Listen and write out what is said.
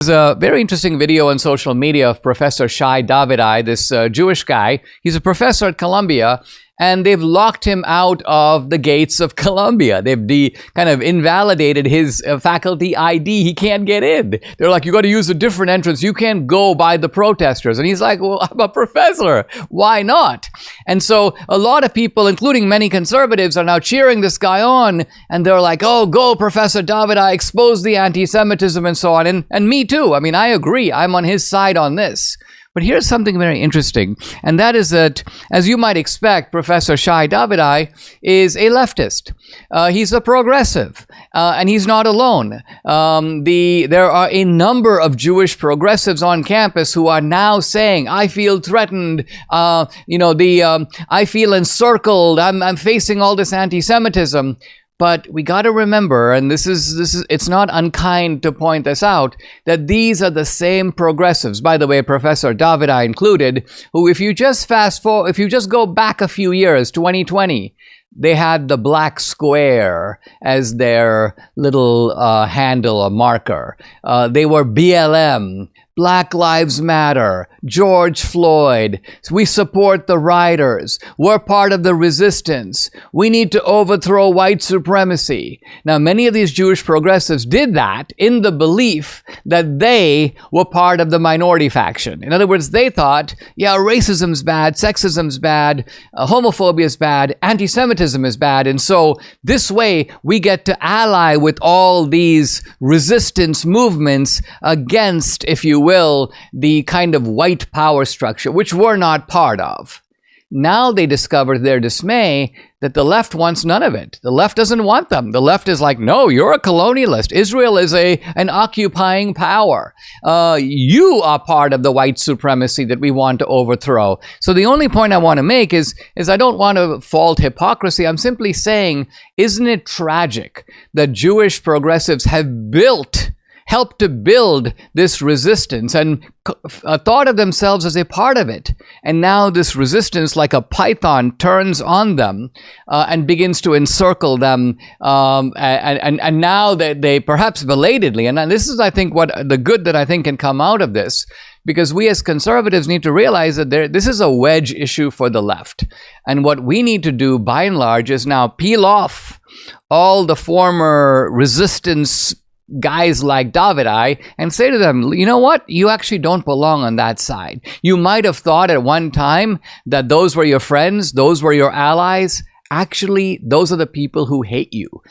There's a very interesting video on social media of Professor Shai Davidai, this Jewish guy. He's a professor at Columbia, and they've locked him out of the gates of Columbia. They've kind of invalidated his faculty ID. He can't get in. They're like, you got to use a different entrance. You can't go by the protesters. And he's like, well, I'm a professor. Why not? And so a lot of people, including many conservatives, are now cheering this guy on. And they're like, oh, go, Professor Davidai, expose the anti-Semitism and so on. And me too. I mean, I agree. I'm on his side on this. But here's something very interesting, and that is that, as you might expect, Professor Shai Davidai is a leftist. He's a progressive, and he's not alone. There are a number of Jewish progressives on campus who are now saying, I feel threatened, I feel encircled, I'm facing all this anti-Semitism. But we got to remember, and this is it's not unkind to point this out, that these are the same progressives, by the way, Professor Davidai included, who if you just go back a few years, 2020, they had the black square as their little handle or marker. They were BLM, Black Lives Matter, George Floyd. We support the rioters. We're part of the resistance. We need to overthrow white supremacy. Now, many of these Jewish progressives did that in the belief that they were part of the minority faction. In other words, they thought, yeah, racism's bad, sexism's bad, homophobia is bad, anti-Semitism is bad, and so this way we get to ally with all these resistance movements against, if you will, the kind of white power structure, which we're not part of. Now they discover to their dismay that the left wants none of it. The left doesn't want them. The left is like, no, you're a colonialist. Israel is an occupying power. You are part of the white supremacy that we want to overthrow. So the only point I want to make is I don't want to fault hypocrisy. I'm simply saying, isn't it tragic that Jewish progressives have helped to build this resistance and thought of themselves as a part of it. And now this resistance, like a python, turns on them and begins to encircle them. And now they perhaps belatedly, and this is, I think, what the good that I think can come out of this, because we as conservatives need to realize that this is a wedge issue for the left. And what we need to do, by and large, is now peel off all the former resistance guys like Davidai and say to them, you know what? You actually don't belong on that side. You might have thought at one time that those were your friends, those were your allies. Actually, those are the people who hate you.